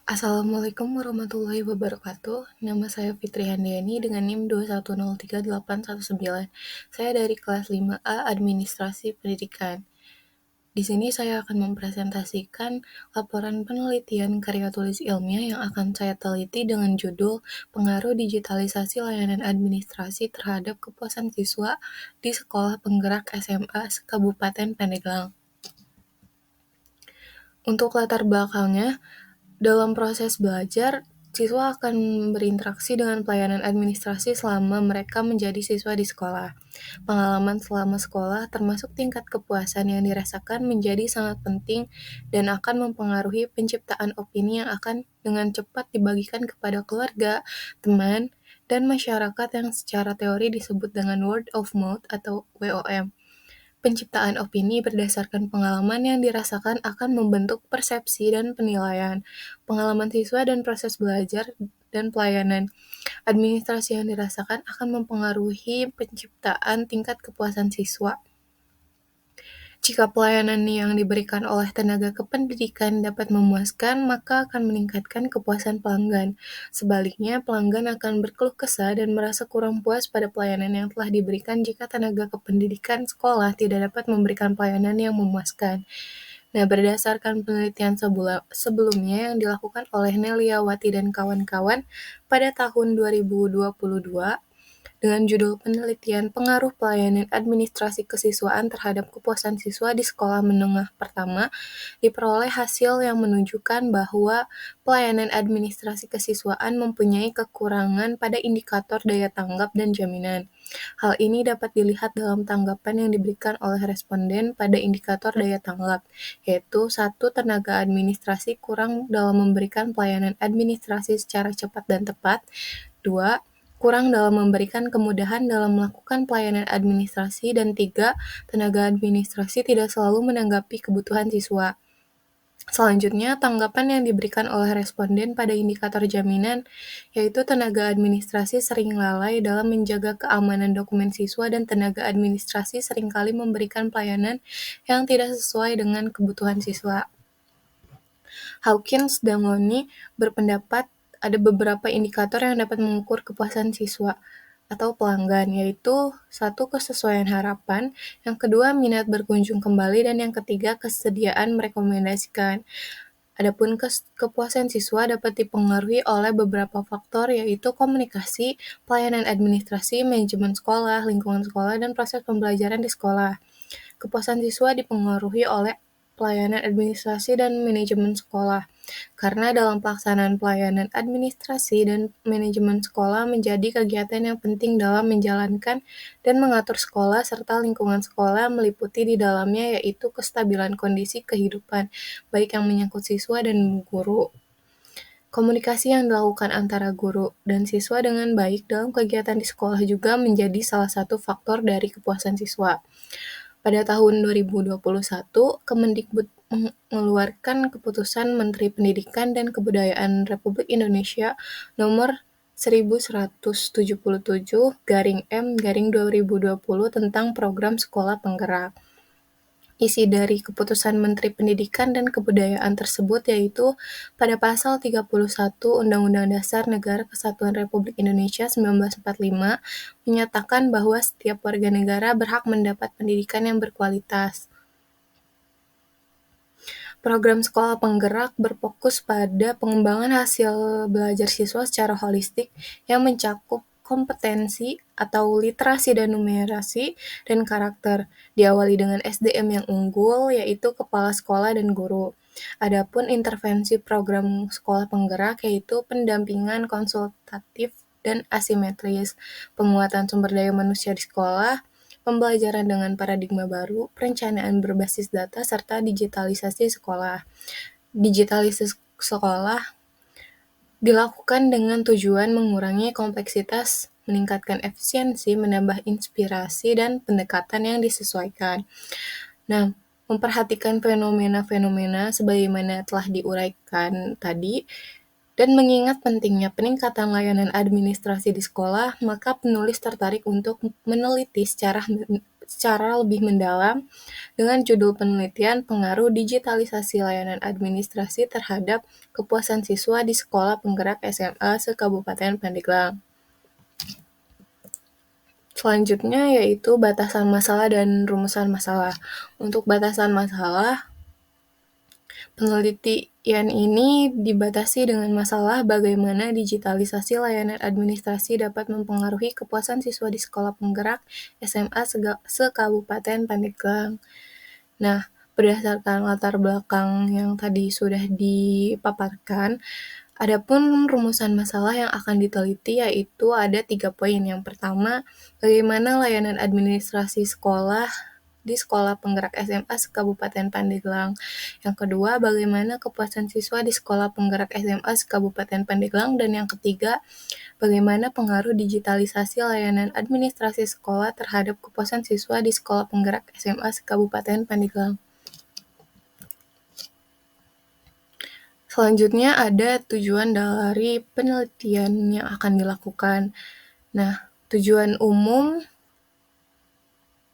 Assalamualaikum warahmatullahi wabarakatuh. Nama saya Fitri Handayani dengan NIM 2103819. Saya dari kelas 5A Administrasi Pendidikan. Di sini saya akan mempresentasikan laporan penelitian karya tulis ilmiah yang akan saya teliti dengan judul Pengaruh Digitalisasi Layanan Administrasi Terhadap Kepuasan Siswa di Sekolah Penggerak SMA Kabupaten Pandeglang. Untuk latar belakangnya, dalam proses belajar, siswa akan berinteraksi dengan pelayanan administrasi selama mereka menjadi siswa di sekolah. Pengalaman selama sekolah, termasuk tingkat kepuasan yang dirasakan, menjadi sangat penting dan akan mempengaruhi penciptaan opini yang akan dengan cepat dibagikan kepada keluarga, teman, dan masyarakat yang secara teori disebut dengan word of mouth atau WOM. Penciptaan opini berdasarkan pengalaman yang dirasakan akan membentuk persepsi dan penilaian. Pengalaman siswa dan proses belajar dan pelayanan administrasi yang dirasakan akan mempengaruhi penciptaan tingkat kepuasan siswa. Jika pelayanan yang diberikan oleh tenaga kependidikan dapat memuaskan, maka akan meningkatkan kepuasan pelanggan. Sebaliknya, pelanggan akan berkeluh kesah dan merasa kurang puas pada pelayanan yang telah diberikan jika tenaga kependidikan sekolah tidak dapat memberikan pelayanan yang memuaskan. Nah, berdasarkan penelitian sebelumnya yang dilakukan oleh Neliawati dan kawan-kawan pada tahun 2022, dengan judul penelitian Pengaruh Pelayanan Administrasi Kesiswaan Terhadap Kepuasan Siswa di Sekolah Menengah Pertama, diperoleh hasil yang menunjukkan bahwa pelayanan administrasi kesiswaan mempunyai kekurangan pada indikator daya tanggap dan jaminan. Hal ini dapat dilihat dalam tanggapan yang diberikan oleh responden pada indikator daya tanggap, yaitu 1. Tenaga administrasi kurang dalam memberikan pelayanan administrasi secara cepat dan tepat, 2. Kurang dalam memberikan kemudahan dalam melakukan pelayanan administrasi, dan 3. Tenaga administrasi tidak selalu menanggapi kebutuhan siswa. Selanjutnya, tanggapan yang diberikan oleh responden pada indikator jaminan, yaitu tenaga administrasi sering lalai dalam menjaga keamanan dokumen siswa dan tenaga administrasi seringkali memberikan pelayanan yang tidak sesuai dengan kebutuhan siswa. Hawkins dan Loney berpendapat ada beberapa indikator yang dapat mengukur kepuasan siswa atau pelanggan, yaitu 1. Kesesuaian harapan, yang kedua minat berkunjung kembali, dan yang ketiga kesediaan merekomendasikan. Adapun kepuasan siswa dapat dipengaruhi oleh beberapa faktor, yaitu komunikasi, pelayanan administrasi, manajemen sekolah, lingkungan sekolah, dan proses pembelajaran di sekolah. Kepuasan siswa dipengaruhi oleh pelayanan administrasi dan manajemen sekolah, karena dalam pelaksanaan pelayanan administrasi dan manajemen sekolah menjadi kegiatan yang penting dalam menjalankan dan mengatur sekolah, serta lingkungan sekolah meliputi di dalamnya yaitu kestabilan kondisi kehidupan, baik yang menyangkut siswa dan guru. Komunikasi yang dilakukan antara guru dan siswa dengan baik dalam kegiatan di sekolah juga menjadi salah satu faktor dari kepuasan siswa. Pada tahun 2021, Kemendikbud mengeluarkan Keputusan Menteri Pendidikan dan Kebudayaan Republik Indonesia Nomor 1177/M/2020 tentang Program Sekolah Penggerak. Isi dari Keputusan Menteri Pendidikan dan Kebudayaan tersebut yaitu pada pasal 31 Undang-Undang Dasar Negara Kesatuan Republik Indonesia 1945 menyatakan bahwa setiap warga negara berhak mendapat pendidikan yang berkualitas. Program Sekolah Penggerak berfokus pada pengembangan hasil belajar siswa secara holistik yang mencakup kompetensi atau literasi dan numerasi dan karakter, diawali dengan SDM yang unggul, yaitu kepala sekolah dan guru. Adapun intervensi program Sekolah Penggerak yaitu pendampingan konsultatif dan asimetris, penguatan sumber daya manusia di sekolah, pembelajaran dengan paradigma baru, perencanaan berbasis data, serta digitalisasi sekolah. Digitalisasi sekolah dilakukan dengan tujuan mengurangi kompleksitas, meningkatkan efisiensi, menambah inspirasi, dan pendekatan yang disesuaikan. Nah, memperhatikan fenomena-fenomena sebagaimana telah diuraikan tadi, dan mengingat pentingnya peningkatan layanan administrasi di sekolah, maka penulis tertarik untuk meneliti secara lebih mendalam dengan judul penelitian pengaruh digitalisasi layanan administrasi terhadap kepuasan siswa di Sekolah Penggerak SMA se-Kabupaten Pandeglang. Selanjutnya yaitu batasan masalah dan rumusan masalah. Untuk batasan masalah, penelitian ini dibatasi dengan masalah bagaimana digitalisasi layanan administrasi dapat mempengaruhi kepuasan siswa di Sekolah Penggerak SMA se-Kabupaten Pandeglang. Nah, berdasarkan latar belakang yang tadi sudah dipaparkan, adapun rumusan masalah yang akan diteliti yaitu ada 3 poin. Yang pertama, bagaimana layanan administrasi sekolah di Sekolah Penggerak SMA se-Kabupaten Pandeglang. Yang kedua, bagaimana kepuasan siswa di Sekolah Penggerak SMA se-Kabupaten Pandeglang. Dan yang ketiga, bagaimana pengaruh digitalisasi layanan administrasi sekolah terhadap kepuasan siswa di Sekolah Penggerak SMA se-Kabupaten Pandeglang. Selanjutnya ada tujuan dari penelitian yang akan dilakukan. Nah, tujuan umum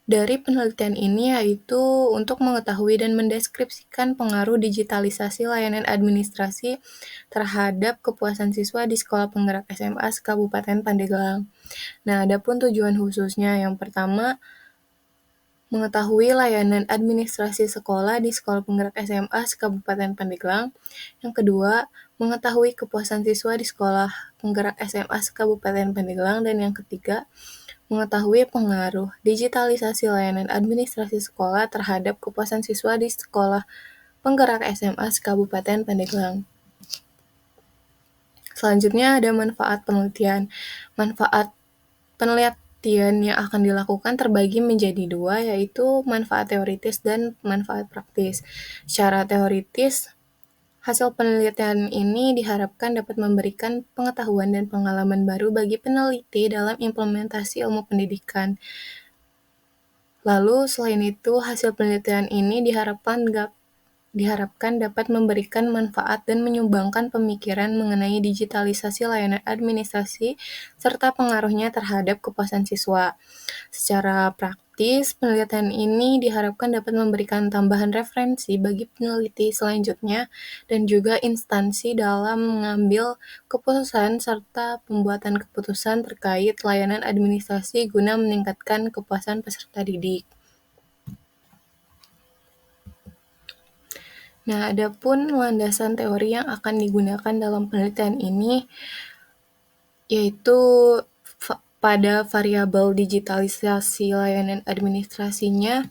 dari penelitian ini yaitu untuk mengetahui dan mendeskripsikan pengaruh digitalisasi layanan administrasi terhadap kepuasan siswa di Sekolah Penggerak SMA se-Kabupaten Pandeglang. Nah, adapun tujuan khususnya yang pertama, mengetahui layanan administrasi sekolah di Sekolah Penggerak SMA se-Kabupaten Pandeglang. Yang kedua, mengetahui kepuasan siswa di Sekolah Penggerak SMA se-Kabupaten Pandeglang. Dan yang ketiga, mengetahui pengaruh digitalisasi layanan administrasi sekolah terhadap kepuasan siswa di Sekolah Penggerak SMA se-Kabupaten Pandeglang. Selanjutnya ada manfaat penelitian. Manfaat penelitian yang akan dilakukan terbagi menjadi 2, yaitu manfaat teoritis dan manfaat praktis. Secara teoritis, hasil penelitian ini diharapkan dapat memberikan pengetahuan dan pengalaman baru bagi peneliti dalam implementasi ilmu pendidikan. Lalu, selain itu, hasil penelitian ini diharapkan dapat memberikan manfaat dan menyumbangkan pemikiran mengenai digitalisasi layanan administrasi serta pengaruhnya terhadap kepuasan siswa. Secara praktis, penelitian ini diharapkan dapat memberikan tambahan referensi bagi peneliti selanjutnya dan juga instansi dalam mengambil keputusan serta pembuatan keputusan terkait layanan administrasi guna meningkatkan kepuasan peserta didik. Nah, adapun landasan teori yang akan digunakan dalam penelitian ini yaitu pada variabel digitalisasi layanan administrasinya,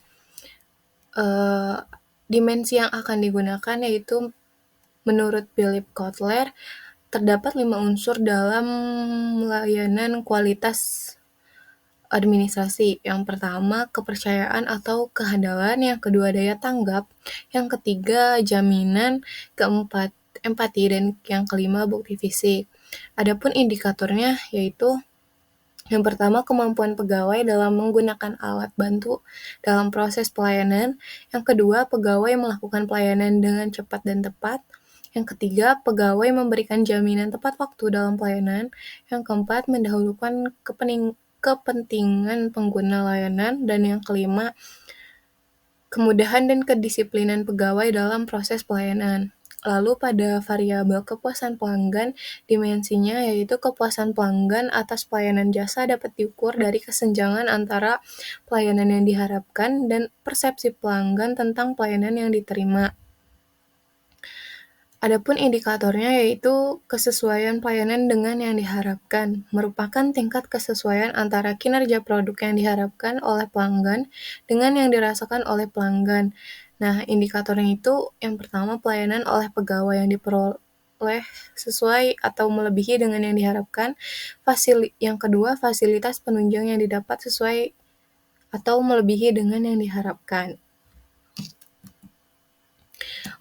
dimensi yang akan digunakan yaitu menurut Philip Kotler, terdapat 5 unsur dalam layanan kualitas administrasi. Yang pertama, kepercayaan atau kehandalan. Yang kedua, daya tanggap. Yang ketiga, jaminan. Keempat, empati. Dan yang kelima, bukti fisik. Adapun indikatornya yaitu yang pertama, kemampuan pegawai dalam menggunakan alat bantu dalam proses pelayanan. Yang kedua, pegawai melakukan pelayanan dengan cepat dan tepat. Yang ketiga, pegawai memberikan jaminan tepat waktu dalam pelayanan. Yang keempat, mendahulukan kepentingan pengguna layanan. Dan yang kelima, kemudahan dan kedisiplinan pegawai dalam proses pelayanan. Lalu pada variabel kepuasan pelanggan, dimensinya yaitu kepuasan pelanggan atas pelayanan jasa dapat diukur dari kesenjangan antara pelayanan yang diharapkan dan persepsi pelanggan tentang pelayanan yang diterima. Adapun indikatornya yaitu kesesuaian pelayanan dengan yang diharapkan, merupakan tingkat kesesuaian antara kinerja produk yang diharapkan oleh pelanggan dengan yang dirasakan oleh pelanggan. Nah, indikatornya itu yang pertama pelayanan oleh pegawai yang diperoleh sesuai atau melebihi dengan yang diharapkan. Yang kedua, fasilitas penunjang yang didapat sesuai atau melebihi dengan yang diharapkan.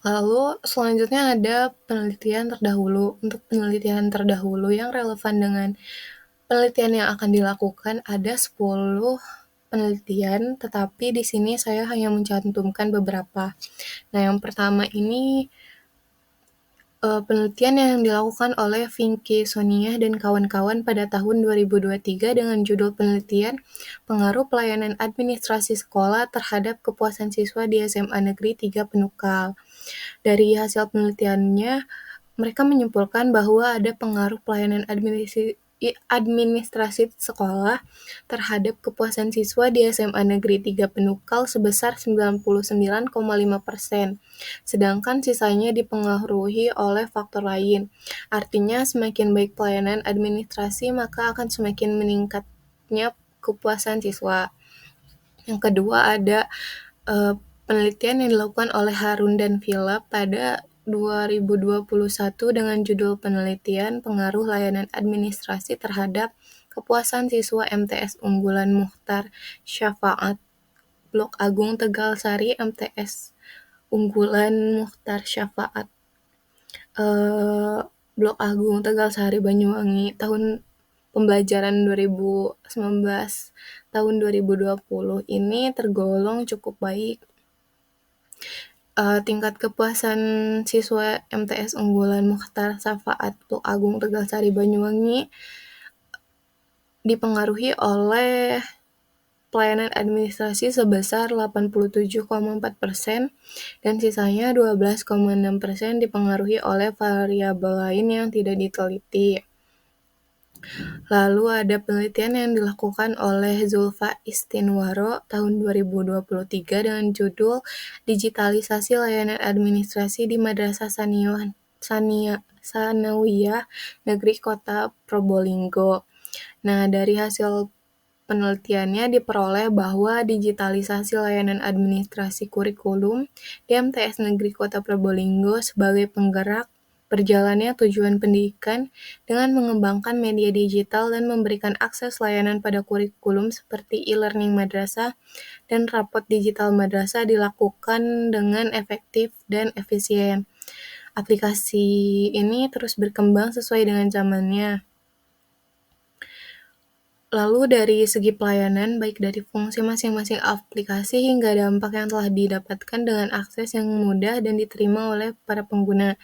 Lalu selanjutnya ada penelitian terdahulu. Untuk penelitian terdahulu yang relevan dengan penelitian yang akan dilakukan ada 10 penelitian, tetapi di sini saya hanya mencantumkan beberapa. Nah, yang pertama ini Penelitian yang dilakukan oleh Vinky Soniah dan kawan-kawan pada tahun 2023 dengan judul penelitian Pengaruh Pelayanan Administrasi Sekolah Terhadap Kepuasan Siswa di SMA Negeri 3 Penukal. Dari hasil penelitiannya, mereka menyimpulkan bahwa ada pengaruh pelayanan administrasi sekolah terhadap kepuasan siswa di SMA Negeri 3 Penukal sebesar 99,5%, sedangkan sisanya dipengaruhi oleh faktor lain. Artinya, semakin baik pelayanan administrasi, maka akan semakin meningkatnya kepuasan siswa. Yang kedua ada penelitian yang dilakukan oleh Harun dan Villa pada 2021 dengan judul penelitian Pengaruh Layanan Administrasi Terhadap Kepuasan Siswa MTS Unggulan Muchtar Syafaat Blok Agung Tegalsari MTS Unggulan Muchtar Syafaat Blok Agung Tegalsari Banyuwangi tahun pembelajaran 2019 tahun 2020 ini tergolong cukup baik. Tingkat kepuasan siswa MTS Unggulan Muchtar Syafaat Blok Agung Tegalsari Banyuwangi dipengaruhi oleh pelayanan administrasi sebesar 87,4% dan sisanya 12,6% dipengaruhi oleh variabel lain yang tidak diteliti. Lalu ada penelitian yang dilakukan oleh Zulfa Istinwaro tahun 2023 dengan judul Digitalisasi Layanan Administrasi di Madrasah Sanawiyah Negeri Kota Probolinggo. Nah, dari hasil penelitiannya diperoleh bahwa digitalisasi layanan administrasi kurikulum di MTS Negeri Kota Probolinggo sebagai penggerak berjalannya tujuan pendidikan dengan mengembangkan media digital dan memberikan akses layanan pada kurikulum seperti e-learning madrasah dan rapot digital madrasah dilakukan dengan efektif dan efisien. Aplikasi ini terus berkembang sesuai dengan zamannya. Lalu dari segi pelayanan, baik dari fungsi masing-masing aplikasi hingga dampak yang telah didapatkan dengan akses yang mudah dan diterima oleh para pengguna.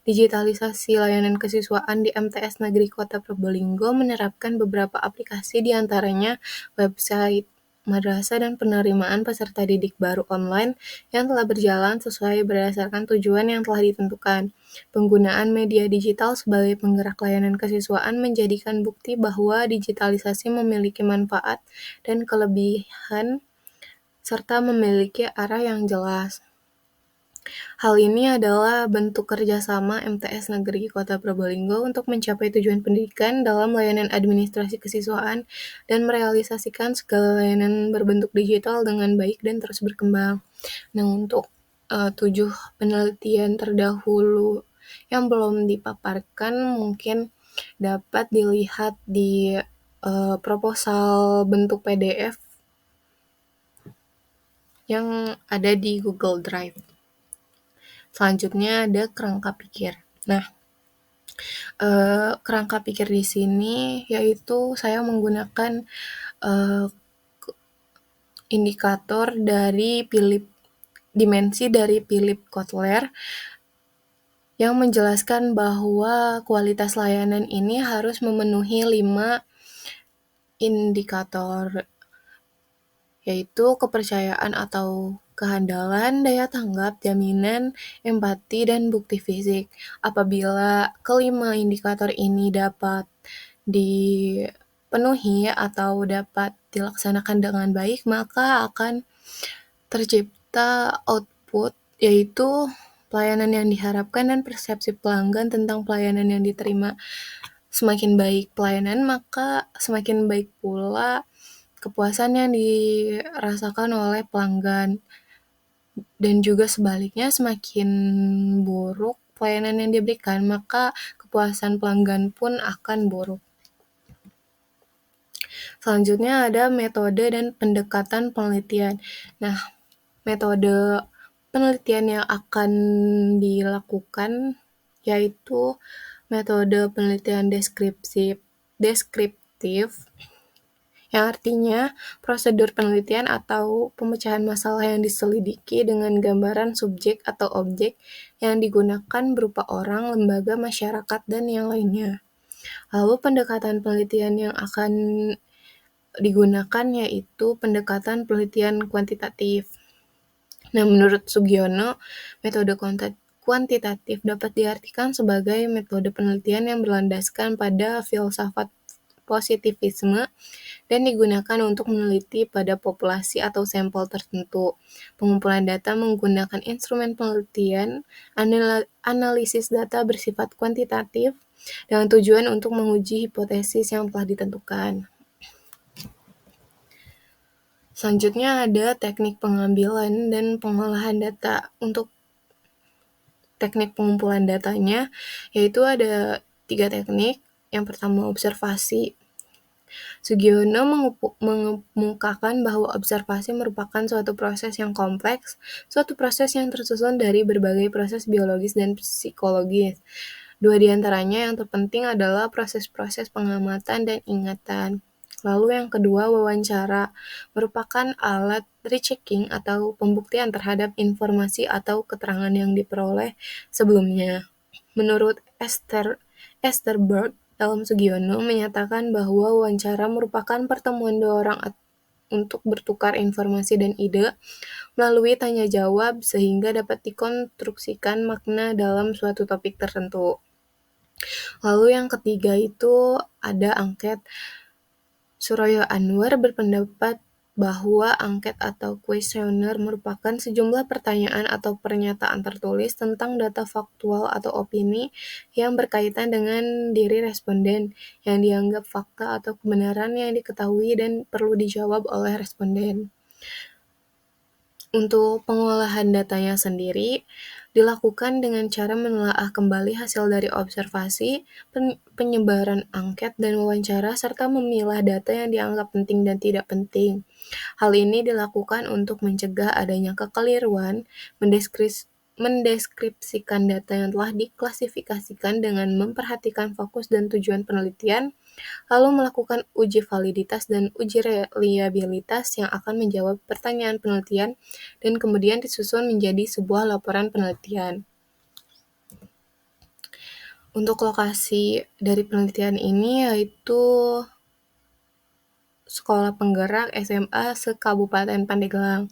Digitalisasi layanan kesiswaan di MTS Negeri Kota Probolinggo menerapkan beberapa aplikasi di antaranya website madrasah dan penerimaan peserta didik baru online yang telah berjalan sesuai berdasarkan tujuan yang telah ditentukan. Penggunaan media digital sebagai penggerak layanan kesiswaan menjadikan bukti bahwa digitalisasi memiliki manfaat dan kelebihan serta memiliki arah yang jelas. Hal ini adalah bentuk kerjasama MTS Negeri Kota Probolinggo untuk mencapai tujuan pendidikan dalam layanan administrasi kesiswaan dan merealisasikan segala layanan berbentuk digital dengan baik dan terus berkembang. Nah, untuk 7 penelitian terdahulu yang belum dipaparkan mungkin dapat dilihat di proposal bentuk PDF yang ada di Google Drive. Selanjutnya ada kerangka pikir. Nah, kerangka pikir di sini yaitu saya menggunakan indikator dari dimensi dari Philip Kotler yang menjelaskan bahwa kualitas layanan ini harus memenuhi 5 indikator, yaitu kepercayaan atau kehandalan, daya tanggap, jaminan, empati, dan bukti fisik. Apabila kelima indikator ini dapat dipenuhi atau dapat dilaksanakan dengan baik, maka akan tercipta output, yaitu pelayanan yang diharapkan dan persepsi pelanggan tentang pelayanan yang diterima. Semakin baik pelayanan, maka semakin baik pula kepuasan yang dirasakan oleh pelanggan. Dan juga sebaliknya, semakin buruk pelayanan yang diberikan, maka kepuasan pelanggan pun akan buruk. Selanjutnya ada metode dan pendekatan penelitian. Nah, metode penelitian yang akan dilakukan yaitu metode penelitian deskriptif yang artinya prosedur penelitian atau pemecahan masalah yang diselidiki dengan gambaran subjek atau objek yang digunakan berupa orang, lembaga, masyarakat, dan yang lainnya. Lalu pendekatan penelitian yang akan digunakan yaitu pendekatan penelitian kuantitatif. Nah, menurut Sugiono, metode kuantitatif dapat diartikan sebagai metode penelitian yang berlandaskan pada filsafat positivisme dan digunakan untuk meneliti pada populasi atau sampel tertentu. Pengumpulan data menggunakan instrumen penelitian, analisis data bersifat kuantitatif, dengan tujuan untuk menguji hipotesis yang telah ditentukan. Selanjutnya ada teknik pengambilan dan pengolahan data. Untuk teknik pengumpulan datanya, yaitu ada 3 teknik. Yang pertama observasi. Sugiono mengemukakan bahwa observasi merupakan suatu proses yang kompleks, suatu proses yang tersusun dari berbagai proses biologis dan psikologis. Dua di antaranya yang terpenting adalah proses-proses pengamatan dan ingatan. Lalu yang kedua, wawancara, merupakan alat rechecking atau pembuktian terhadap informasi atau keterangan yang diperoleh sebelumnya. Menurut Esterberg, dalam Sugiono menyatakan bahwa wawancara merupakan pertemuan dua orang untuk bertukar informasi dan ide melalui tanya jawab sehingga dapat dikonstruksikan makna dalam suatu topik tertentu. Lalu yang ketiga itu ada angket. Suroyo Anwar berpendapat bahwa angket atau kuesioner merupakan sejumlah pertanyaan atau pernyataan tertulis tentang data faktual atau opini yang berkaitan dengan diri responden, yang dianggap fakta atau kebenaran yang diketahui dan perlu dijawab oleh responden. Untuk pengolahan datanya sendiri, dilakukan dengan cara menelaah kembali hasil dari observasi, penyebaran angket, dan wawancara, serta memilah data yang dianggap penting dan tidak penting. Hal ini dilakukan untuk mencegah adanya kekeliruan, mendeskripsikan data yang telah diklasifikasikan dengan memperhatikan fokus dan tujuan penelitian, lalu melakukan uji validitas dan uji reliabilitas yang akan menjawab pertanyaan penelitian dan kemudian disusun menjadi sebuah laporan penelitian. Untuk lokasi dari penelitian ini yaitu Sekolah Penggerak SMA se-Kabupaten Pandeglang.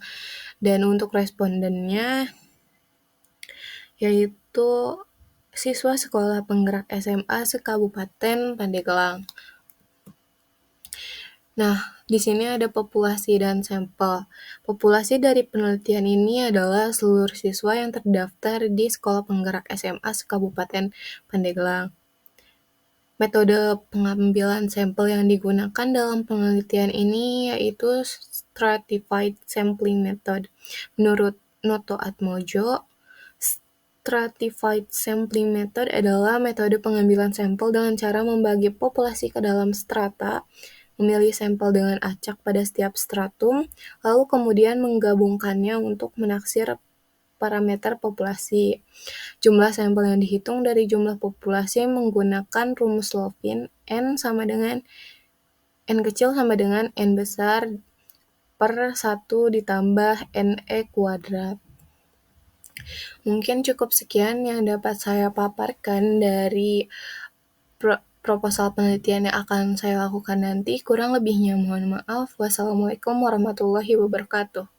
Dan untuk respondennya yaitu siswa Sekolah Penggerak SMA se-Kabupaten Pandeglang. Nah, di sini ada populasi dan sampel. Populasi dari penelitian ini adalah seluruh siswa yang terdaftar di Sekolah Penggerak SMA se-Kabupaten Pandeglang. Metode pengambilan sampel yang digunakan dalam penelitian ini yaitu Stratified Sampling Method. Menurut Noto Atmojo, Stratified Sampling Method adalah metode pengambilan sampel dengan cara membagi populasi ke dalam strata, memilih sampel dengan acak pada setiap stratum, lalu kemudian menggabungkannya untuk menaksir parameter populasi. Jumlah sampel yang dihitung dari jumlah populasi menggunakan rumus Lopin, N kecil sama dengan N besar per 1 ditambah NE kuadrat. Mungkin cukup sekian yang dapat saya paparkan dari proposal penelitian yang akan saya lakukan nanti. Kurang lebihnya mohon maaf. Wassalamualaikum warahmatullahi wabarakatuh.